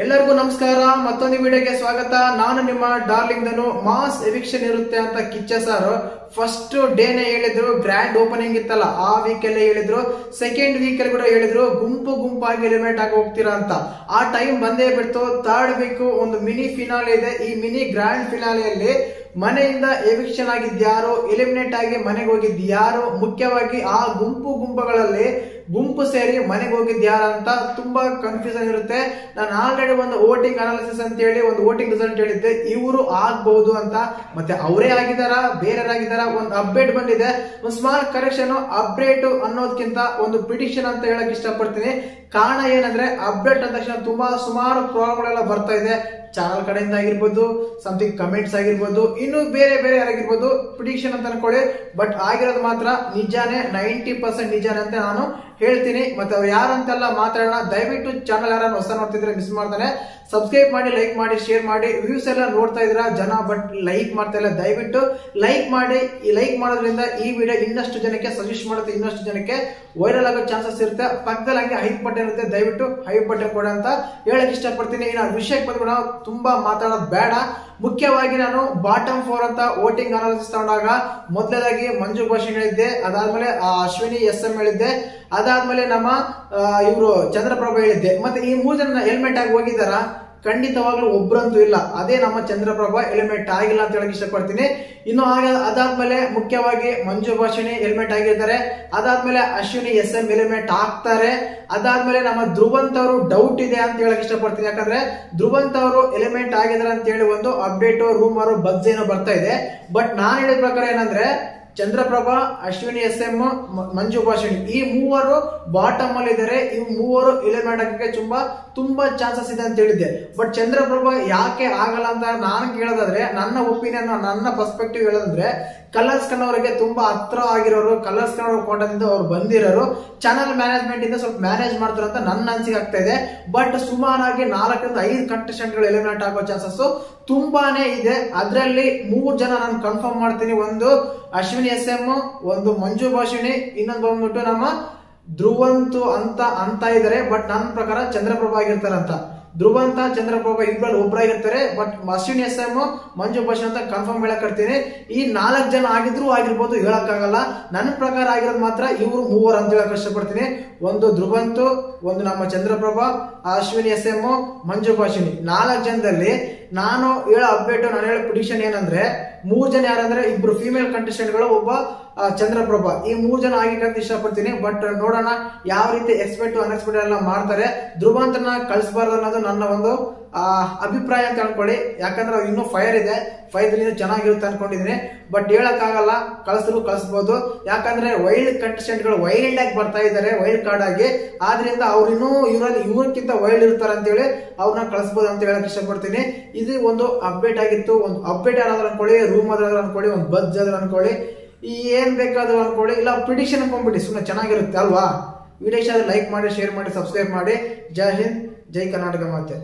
ಎಲ್ಲರಿಗೂ ನಮಸ್ಕಾರ. ಮತ್ತೊಂದು ವಿಡಿಯೋಗೆ ಸ್ವಾಗತ. ನಾನು ನಿಮ್ಮ ಡಾರ್ಲಿಂಗ್ ಧನು. ಮಾಸ್ ಎವಿಕ್ಷನ್ ಇರುತ್ತೆ ಅಂತ ಕಿಚ್ಚ ಸರ್ ಫಸ್ಟ್ ಡೇನೆ ಹೇಳಿದ್ರು. ಗ್ರ್ಯಾಂಡ್ ಓಪನಿಂಗ್ ಇತ್ತಲ್ಲ ಆ ವೀಕ್ ಅಲ್ಲೇ ಹೇಳಿದ್ರು. ಸೆಕೆಂಡ್ ವೀಕ್ ಅಲ್ಲಿ ಕೂಡ ಹೇಳಿದ್ರು ಗುಂಪು ಗುಂಪಾಗಿ ಎಲಿಮಿನೇಟ್ ಆಗಿ ಹೋಗ್ತೀರಾ ಅಂತ. ಆ ಟೈಮ್ ಬಂದೇ ಬಿಡ್ತು. ಥರ್ಡ್ ವೀಕ್ ಒಂದು ಮಿನಿ ಫಿನಾಲೆ ಇದೆ. ಈ ಮಿನಿ ಗ್ರ್ಯಾಂಡ್ ಫಿನಾಲೆಯಲ್ಲಿ ಮನೆಯಿಂದ ಎವಿಕ್ಷನ್ ಆಗಿದ್ಯಾರು, ಎಲಿಮಿನೇಟ್ ಆಗಿ ಮನೆಗೆ ಹೋಗಿದ್ಯಾರು, ಮುಖ್ಯವಾಗಿ ಆ ಗುಂಪುಗಳಲ್ಲಿ ಗುಂಪು ಸೇರಿ ಮನೆಗೆ ಹೋಗಿದ್ಯಾರ ಅಂತ ತುಂಬಾ ಕನ್ಫ್ಯೂಷನ್ ಇರುತ್ತೆ. ನಾನು ಆಲ್ರೆಡಿ ಒಂದು ವೋಟಿಂಗ್ ಅನಾಲಿಸಿಸ್ ಅಂತ ಹೇಳಿ ಒಂದು ವೋಟಿಂಗ್ ರಿಸಲ್ಟ್ ಹೇಳಿದ್ದೆ, ಇವರು ಆಗ್ಬಹುದು ಅಂತ. ಮತ್ತೆ ಅವರೇ ಆಗಿದಾರ, ಬೇರೆಯವರಾಗಿದ್ದಾರ, ಒಂದು ಅಪ್ಡೇಟ್ ಬಂದಿದೆ. ಒಂದು ಸ್ಮಾಲ್ ಕರೆಕ್ಷನ್. ಅಪ್ಡೇಟ್ ಅನ್ನೋದಕ್ಕಿಂತ ಒಂದು ಪ್ರಿಡಿಕ್ಷನ್ ಅಂತ ಹೇಳಕ್ ಇಷ್ಟಪಡ್ತೀನಿ. ಕಾರಣ ಏನಂದ್ರೆ ಅಪ್ಡೇಟ್ ಅಂದ ತಕ್ಷಣ ಸುಮಾರು ಪ್ರಾಬ್ಲಮ್ಗಳೆಲ್ಲ ಬರ್ತಾ ಇದೆ. ಚಾನಲ್ ಕಡೆಯಿಂದ ಆಗಿರ್ಬೋದು, ಸಮಥಿಂಗ್ ಕಮೆಂಟ್ಸ್ ಆಗಿರ್ಬೋದು, ಇನ್ನು ಬೇರೆ ಬೇರೆ ಯಾರಾಗಿರ್ಬೋದು. ಪ್ರಿಡಿಕ್ಷನ್ ಅಂತ ಅನ್ಕೊಳ್ಳಿ, ಬಟ್ ಆಗಿರೋದು ಮಾತ್ರ ನಿಜಾನೇ, 90% ನಿಜಾನೇ ಅಂತ ನಾನು ಹೇಳ್ತೀನಿ. ಮತ್ತೆ ಅವ್ರು ಯಾರಂತೆಲ್ಲ ಮಾತಾಡೋಣ. ದಯವಿಟ್ಟು ಚಾನಲ್ ಯಾರು ಹೊಸ ನೋಡ್ತಿದ್ರೆ ಮಿಸ್ ಮಾಡ್ತಾನೆ, ಸಬ್ಸ್ಕ್ರೈಬ್ ಮಾಡಿ, ಲೈಕ್ ಮಾಡಿ, ಶೇರ್ ಮಾಡಿ. ವ್ಯೂಸ್ ಎಲ್ಲ ನೋಡ್ತಾ ಇದ್ರ ಜನ, ಬಟ್ ಲೈಕ್ ಮಾಡ್ತಾ ಇಲ್ಲ. ದಯವಿಟ್ಟು ಲೈಕ್ ಮಾಡಿ. ಈ ಲೈಕ್ ಮಾಡೋದ್ರಿಂದ ಈ ವಿಡಿಯೋ ಇನ್ನಷ್ಟು ಜನಕ್ಕೆ ಸಜೆಸ್ಟ್ ಮಾಡುತ್ತೆ, ಇನ್ನಷ್ಟು ಜನಕ್ಕೆ ವೈರಲ್ ಆಗೋ ಚಾನ್ಸಸ್ ಇರುತ್ತೆ. ಪಕ್ಕದಲ್ಲಿ ಹಂಗೆ ಹೈಪ್ ಬಟನ್ ಇರುತ್ತೆ, ದಯವಿಟ್ಟು ಹೈಪ್ ಬಟನ್ ಕೊಡ ಅಂತ ಹೇಳಕ್ ಇಷ್ಟಪಡ್ತೀನಿ. ಇನ್ನು ವಿಷಯಕ್ಕೆ ಬಂದ್ಬಿಡ, ತುಂಬಾ ಮಾತಾಡೋದು ಬೇಡ. ಮುಖ್ಯವಾಗಿ ನಾನು ಬಾಟಮ್ 4 ಅಂತ ವೋಟಿಂಗ್ ಅನಾಲಿಸಿಸ್ ತಗೊಂಡಾಗ ಮೊದಲನೇದಾಗಿ ಮಂಜು ಭಾಷಣ್ ಹೇಳಿದ್ದೆ, ಅದಾದ್ಮೇಲೆ ಅಶ್ವಿನಿ SM ಹೇಳಿದ್ದೆ, ಅದಾದ್ಮೇಲೆ ನಮ್ಮ ಇವರು ಚಂದ್ರಪ್ರಭಾ ಹೇಳಿದ್ದೆ. ಮತ್ತೆ ಈ 3 ಜನ ಎಲಿಮಿನೇಟ್ ಆಗಿ ಹೋಗಿದಾರ? ಖಂಡಿತವಾಗ್ಲೂ ಒಬ್ರಂತೂ ಇಲ್ಲ. ಅದೇ ನಮ್ಮ ಚಂದ್ರಪ್ರಭಾ ಎಲಿಮಿನೇಟ್ ಆಗಿಲ್ಲ ಅಂತ ಹೇಳಕ್ ಇಷ್ಟಪಡ್ತೀನಿ. ಇನ್ನು ಅದಾದ್ಮೇಲೆ ಮುಖ್ಯವಾಗಿ ಮಂಜು ಭಾಷಿಣಿ ಎಲಿಮಿನೇಟ್ ಆಗಿರ್ತಾರೆ. ಅದಾದ್ಮೇಲೆ ಅಶ್ವಿನಿ SM ಎಲಿಮಿನೇಟ್ ಆಗ್ತಾರೆ. ಅದಾದ್ಮೇಲೆ ನಮ್ಮ ಧ್ರುವಂತ್ ಅವರು ಡೌಟ್ ಇದೆ ಅಂತ ಹೇಳಕ್ ಇಷ್ಟಪಡ್ತೀನಿ. ಯಾಕಂದ್ರೆ ಧ್ರುವಂತ್ ಅವರು ಎಲಿಮಿನೇಟ್ ಆಗಿದ್ದಾರೆ ಅಂತ ಹೇಳಿ ಒಂದು ಅಪ್ಡೇಟ್, ರೂಮರ್, ಬಗ್ಸ್ ಏನೋ ಬರ್ತಾ ಇದೆ. ಬಟ್ ನಾನು ಹೇಳಿದ ಪ್ರಕಾರ ಏನಂದ್ರೆ ಚಂದ್ರಪ್ರಭಾ, ಅಶ್ವಿನಿ SM, ಮಂಜು ಭಾಷಿಣಿ ಈ 3 ಬಾಟಮ್ ಅಲ್ಲಿ ಇದ್ದಾರೆ. ಇವು 3 ಎಲಿಮಿನೇಟ್ ಆಗಕ್ಕೆ ತುಂಬಾ ಚಾನ್ಸಸ್ ಇದೆ ಅಂತ ಹೇಳಿದ್ದೆ. ಬಟ್ ಚಂದ್ರಪ್ರಭಾ ಯಾಕೆ ಆಗಲ್ಲ ಅಂತ ನಾನು ಕೇಳೋದಾದ್ರೆ, ನನ್ನ ಒಪಿನಿಯನ್, ನನ್ನ ಪರ್ಸ್ಪೆಕ್ಟಿವ್ ಹೇಳೋದಂದ್ರೆ, ಕಲರ್ಸ್ ಕನ್ನವರಿಗೆ ತುಂಬಾ ಹತ್ರ ಆಗಿರೋರು, ಕಲರ್ಸ್ ಕನ್ನಡ ಕೋಟದಿಂದ ಅವ್ರು ಬಂದಿರೋರು, ಚಾನಲ್ ಮ್ಯಾನೇಜ್ಮೆಂಟ್ ಇಂದ ಸ್ವಲ್ಪ ಮ್ಯಾನೇಜ್ ಮಾಡ್ತಾರೆ ಅಂತ ನನ್ನ ಅನ್ಸಿಕೆ ಆಗ್ತಾ ಇದೆ. ಬಟ್ ಸುಮಾರಾಗಿ 4 ರಿಂದ 5 ಕಂಟೆಸ್ಟೆಂಟ್ ಗಳು ಎಲಿಮಿನೇಟ್ ಆಗೋ ಚಾನ್ಸಸ್ ತುಂಬಾನೇ ಇದೆ. ಅದರಲ್ಲಿ 3 ಜನ ನಾನು ಕನ್ಫರ್ಮ್ ಮಾಡ್ತೀನಿ. ಒಂದು ಅಶ್ವಿನಿ SM, ಒಂದು ಮಂಜು ಭಾಷಿಣಿ, ಇನ್ನೊಂದು ಬಂದ್ಬಿಟ್ಟು ನಮ್ಮ ಧ್ರುವಂತ್ ಅಂತ ಇದ್ದಾರೆ. ಬಟ್ ನನ್ನ ಪ್ರಕಾರ ಚಂದ್ರಪ್ರಭಾ ಆಗಿರ್ತಾರಂತ. ಧ್ರುವಂತ, ಚಂದ್ರಪ್ರಭಾ ಇಬ್ಬರಲ್ಲಿ ಒಬ್ಬರಾಗಿರ್ತಾರೆ. ಬಟ್ ಅಶ್ವಿನಿ SM, ಮಂಜು ಭಾಷಣ್ ಅಂತ ಕನ್ಫರ್ಮ್ ಹೇಳಕರ್ತೀನಿ. ಈ 4 ಜನ ಆಗಿರ್ಬೋದು, ಹೇಳಕ್ಕಾಗಲ್ಲ. ನನ್ನ ಪ್ರಕಾರ ಆಗಿರೋದು ಮಾತ್ರ ಇವ್ರು 3 ಅಂತ ಹೇಳಕ್ ಇಷ್ಟಪಡ್ತೀನಿ. ಒಂದು ಧ್ರುವಂತ್, ಒಂದು ನಮ್ಮ ಚಂದ್ರಪ್ರಭಾ, ಅಶ್ವಿನಿ SM, ಮಂಜು ಭಾಷಿಣಿ. 4 ಜನದಲ್ಲಿ ನಾನು ಹೇಳೋ ಅಪ್ಡೇಟ್, ನಾನು ಹೇಳೋ ಪ್ರಿಡಿಕ್ಷನ್ ಏನಂದ್ರೆ 3 ಜನ ಯಾರಂದ್ರೆ ಇಬ್ರು ಫಿಮೇಲ್ ಕಂಟೆಸ್ಟೆಂಟ್ ಗಳು, ಒಬ್ಬ ಚಂದ್ರಪ್ರಭಾ. ಈ 3 ಜನ ಆಗಿಕಂತ ಇಷ್ಟಪಡ್ತೀನಿ. ಬಟ್ ನೋಡೋಣ ಯಾವ ರೀತಿ ಎಕ್ಸ್ಪೆಕ್ಟ್ ಅನ್ಎಕ್ಸ್ಪೆಕ್ಟ್ ಎಲ್ಲ ಮಾಡ್ತಾರೆ. ಧ್ರುವಂತನ ಕಳಿಸಬಾರ್ದು ಅನ್ನೋದು ನನ್ನ ಒಂದು ಅಭಿಪ್ರಾಯ ಅಂತ ಅನ್ಕೊಳ್ಳಿ. ಯಾಕಂದ್ರೆ ಇನ್ನೂ ಫೈರ್ ಇದೆ, ಫೈರ್ ಚೆನ್ನಾಗಿರುತ್ತೆ ಅನ್ಕೊಂಡಿದೀನಿ. ಬಟ್ ಹೇಳಕ್ಕಾಗಲ್ಲ, ಕಳಿಸ್ಬೋದು. ಯಾಕಂದ್ರೆ ವೈಲ್ಡ್ ಕಂಟೆಸ್ಟೆಂಟ್ ಗಳು ವೈಲ್ಡ್ ಆಗಿ ಬರ್ತಾ ಇದಾರೆ, ವೈಲ್ಡ್ ಕಾರ್ಡ್ ಆಗಿ. ಆದ್ರಿಂದ ಅವ್ರು ಇನ್ನೂ ಇವ್ರಕ್ಕಿಂತ ವೈಲ್ಡ್ ಇರ್ತಾರೆ ಅಂತ ಹೇಳಿ ಅವ್ರನ್ನ ಕಳಿಸ್ಬೋದು ಅಂತ ಹೇಳಕ್ ಇಷ್ಟಪಡ್ತೀನಿ. ಇದು ಒಂದು ಅಪ್ಡೇಟ್ ಆಗಿತ್ತು. ಒಂದು ಅಪ್ಡೇಟ್ ಯಾರಾದ್ರೂ ಅನ್ಕೊಳ್ಳಿ, ರೂಮ್ ಆದ್ರೂ ಅನ್ಕೊಳ್ಳಿ, ಒಂದು ಬಜ್ ಆದ್ರೂ ಅನ್ಕೊಳ್ಳಿ, ಏನ್ ಬೇಕಾದ್ರೂ ಅನ್ಕೊಳ್ಳಿ, ಇಲ್ಲ ಪ್ರಿಡಿಕ್ಷನ್ ಅನ್ಕೊಂಡ್ಬಿಡಿ, ಸುಮ್ಮನೆ ಚೆನ್ನಾಗಿರುತ್ತೆ ಅಲ್ವಾ. ವಿಡಿಯೋ ಇಷ್ಟ ಆದ್ರೆ ಲೈಕ್ ಮಾಡಿ, ಶೇರ್ ಮಾಡಿ, ಸಬ್ಸ್ಕ್ರೈಬ್ ಮಾಡಿ. ಜೈ ಹಿಂದ್, ಜೈ ಕರ್ನಾಟಕ ಮಾತೆ.